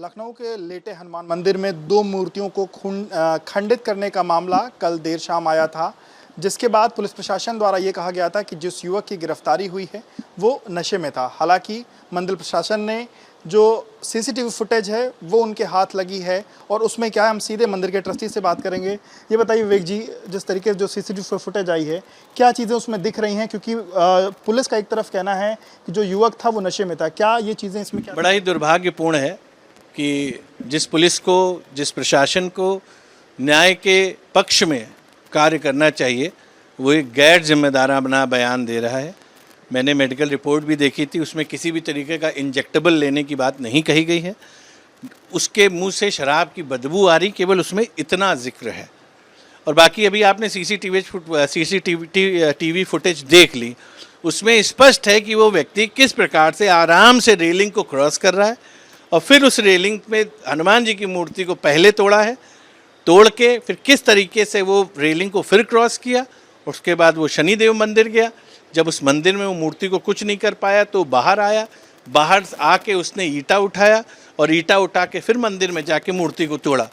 लखनऊ के लेटे हनुमान मंदिर में दो मूर्तियों को खंडित करने का मामला कल देर शाम आया था, जिसके बाद पुलिस प्रशासन द्वारा ये कहा गया था कि जिस युवक की गिरफ्तारी हुई है वो नशे में था। हालांकि मंदिर प्रशासन ने जो सीसीटीवी फुटेज है वो उनके हाथ लगी है और उसमें क्या है, हम सीधे मंदिर के ट्रस्टी से बात करेंगे। ये बताइए विवेक जी, जिस तरीके से जो सीसीटीवी फुटेज आई है, क्या चीज़ें उसमें दिख रही हैं? क्योंकि पुलिस का एक तरफ कहना है कि जो युवक था वो नशे में था, क्या ये चीज़ें इसमें क्या? बड़ा ही दुर्भाग्यपूर्ण है कि जिस पुलिस को, जिस प्रशासन को न्याय के पक्ष में कार्य करना चाहिए, वो एक गैर जिम्मेदाराना बयान दे रहा है। मैंने मेडिकल रिपोर्ट भी देखी थी, उसमें किसी भी तरीके का इंजेक्टेबल लेने की बात नहीं कही गई है। उसके मुंह से शराब की बदबू आ रही, केवल उसमें इतना जिक्र है। और बाकी अभी आपने सीसीटीवी फुटेज देख ली, उसमें स्पष्ट है कि वो व्यक्ति किस प्रकार से आराम से रेलिंग को क्रॉस कर रहा है और फिर उस रेलिंग में हनुमान जी की मूर्ति को पहले तोड़ा है, तोड़ के फिर किस तरीके से वो रेलिंग को फिर क्रॉस किया। उसके बाद वो शनिदेव मंदिर गया। जब उस मंदिर में वो मूर्ति को कुछ नहीं कर पाया तो बाहर आया, बाहर आके उसने ईंटा उठाया और ईंटा उठा के फिर मंदिर में जाके मूर्ति को तोड़ा।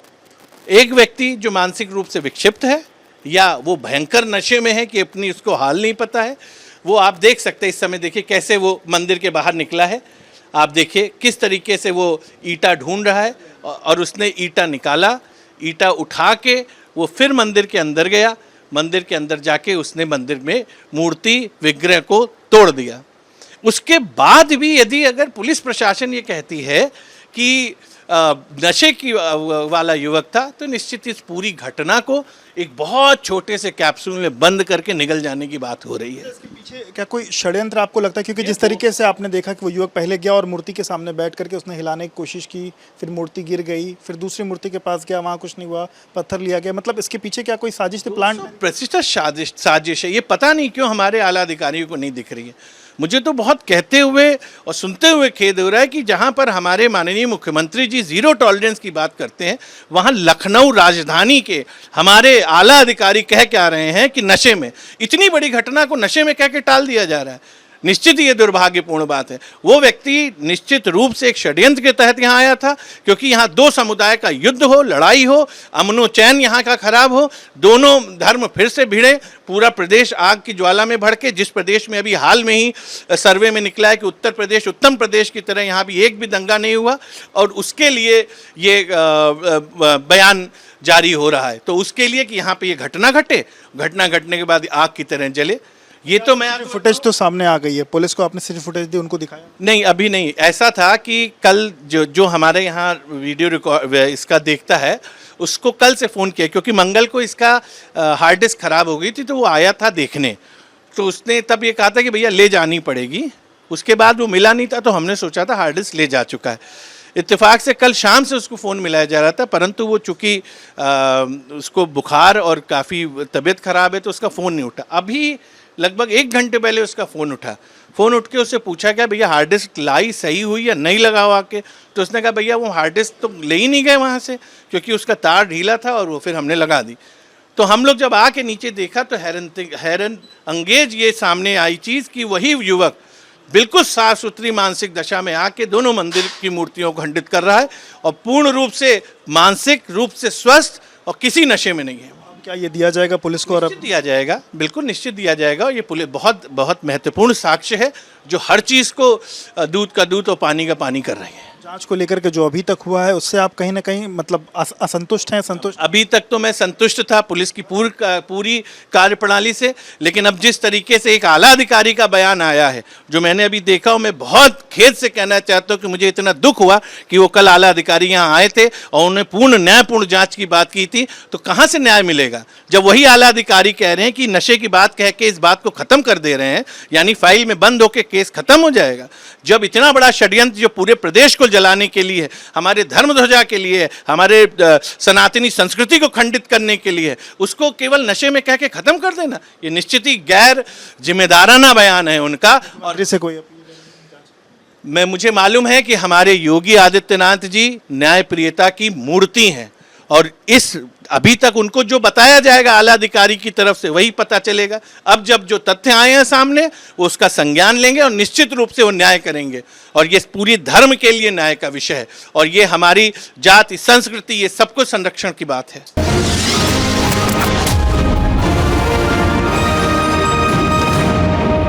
एक व्यक्ति जो मानसिक रूप से विक्षिप्त है या वो भयंकर नशे में है कि अपनी उसको हाल नहीं पता है, वो आप देख सकते हैं। इस समय देखिए कैसे वो मंदिर के बाहर निकला है, आप देखिए किस तरीके से वो ईंटा ढूंढ रहा है और उसने ईंटा निकाला, ईंटा उठा के वो फिर मंदिर के अंदर गया। मंदिर के अंदर जाके उसने मंदिर में मूर्ति विग्रह को तोड़ दिया। उसके बाद भी यदि अगर पुलिस प्रशासन ये कहती है कि नशे की वाला युवक था, तो निश्चित इस पूरी घटना को एक बहुत छोटे से कैप्सूल में बंद करके निगल जाने की बात हो रही है। इसके पीछे क्या कोई षड्यंत्र आपको लगता है? क्योंकि जिस तरीके से आपने देखा कि वो युवक पहले गया और मूर्ति के सामने बैठ करके उसने हिलाने की कोशिश की, फिर मूर्ति गिर गई, फिर दूसरी मूर्ति के पास गया, वहाँ कुछ नहीं हुआ, पत्थर लिया गया, मतलब इसके पीछे क्या कोई साजिश, प्लान? प्रतिष्ठित साजिश है। ये पता नहीं क्यों हमारे आला अधिकारियों को नहीं दिख रही है। मुझे तो बहुत कहते हुए और सुनते हुए खेद हो रहा है कि जहां पर हमारे माननीय मुख्यमंत्री जी जीरो टॉलरेंस की बात करते हैं, वहां लखनऊ राजधानी के हमारे आला अधिकारी कह के आ रहे हैं कि नशे में, इतनी बड़ी घटना को नशे में कह के टाल दिया जा रहा है। निश्चित ये दुर्भाग्यपूर्ण बात है। वो व्यक्ति निश्चित रूप से एक षड्यंत्र के तहत यहाँ आया था, क्योंकि यहाँ दो समुदाय का युद्ध हो, लड़ाई हो, अमनो चैन यहाँ का खराब हो, दोनों धर्म फिर से भिड़े, पूरा प्रदेश आग की ज्वाला में भड़के। जिस प्रदेश में अभी हाल में ही सर्वे में निकला है कि उत्तर प्रदेश उत्तम प्रदेश की तरह यहाँ भी एक भी दंगा नहीं हुआ, और उसके लिए ये बयान जारी हो रहा है। तो उसके लिए कि यहाँ पे ये घटना घटे, घटना घटने के बाद आग की तरह जले। ये तो मैं फुटेज तो सामने आ गई है, पुलिस को आपने सिर्फ फुटेज दी, उनको दिखाया नहीं? अभी नहीं। ऐसा था कि कल जो हमारे यहाँ वीडियो रिकॉर्ड इसका देखता है, उसको कल से फ़ोन किया, क्योंकि मंगल को इसका हार्ड डिस्क ख़राब हो गई थी, तो वो आया था देखने। तो उसने तब ये कहा था कि भैया ले जानी पड़ेगी। उसके बाद वो मिला नहीं था, तो हमने सोचा था हार्ड डिस्क ले जा चुका है। इत्तेफाक से कल शाम से उसको फ़ोन मिलाया जा रहा था, परंतु वो चूँकि उसको बुखार और काफ़ी तबीयत ख़राब है, तो उसका फ़ोन नहीं उठा। अभी लगभग 1 घंटे पहले उसका फ़ोन उठा। फ़ोन उठ के उससे पूछा क्या भैया हार्ड डिस्क लाई सही हुई या नहीं लगा हुआ के? तो उसने कहा भैया वो हार्ड डिस्क तो ले ही नहीं गए वहाँ से, क्योंकि उसका तार ढीला था और वो फिर हमने लगा दी। तो हम लोग जब आके नीचे देखा तो हैरन अंगेज ये सामने आई चीज़ कि वही युवक बिल्कुल साफ सुथरी मानसिक दशा में आके दोनों मंदिर की मूर्तियों को खंडित कर रहा है और पूर्ण रूप से मानसिक रूप से स्वस्थ और किसी नशे में नहीं है। क्या ये दिया जाएगा पुलिस को? और निश्चित दिया जाएगा, बिल्कुल निश्चित दिया जाएगा। और ये पुलिस बहुत बहुत महत्वपूर्ण साक्ष्य है जो हर चीज़ को दूध का दूध और पानी का पानी कर रही है। जांच को लेकर के जो अभी तक हुआ है, उससे आप कहीं ना कहीं मतलब असंतुष्ट हैं? संतुष्ट? अभी तक तो मैं संतुष्ट था पुलिस की पूरी कार्यप्रणाली से, लेकिन अब जिस तरीके से एक आला अधिकारी का बयान आया है, जो मैंने अभी देखा हूँ, मैं बहुत खेद से कहना चाहता हूँ कि मुझे इतना दुख हुआ कि वो कल आला अधिकारी यहाँ आए थे और उन्होंने पूर्ण न्यायपूर्ण जाँच की बात की थी। तो कहाँ से न्याय मिलेगा जब वही आला अधिकारी कह रहे हैं कि नशे की बात कह के इस बात को ख़त्म कर दे रहे हैं, यानी फाइल में बंद होकर केस खत्म हो जाएगा। जब इतना बड़ा षड्यंत्र जो पूरे प्रदेश को जलाने के लिए है, हमारे धर्म ध्वजा के लिए है, हमारे सनातनी संस्कृति को खंडित करने के लिए है, उसको केवल नशे में कह के ख़त्म कर देना, ये निश्चित ही गैर जिम्मेदाराना बयान है उनका। और इससे कोई मुझे मालूम है कि हमारे योगी आदित्यनाथ जी न्यायप्रियता की मूर्ति हैं और इस अभी तक उनको जो बताया जाएगा आला अधिकारी की तरफ से वही पता चलेगा। अब जब जो तथ्य आए हैं सामने वो उसका संज्ञान लेंगे और निश्चित रूप से वो न्याय करेंगे। और ये पूरी धर्म के लिए न्याय का विषय है और ये हमारी जाति, संस्कृति, ये सबको संरक्षण की बात है।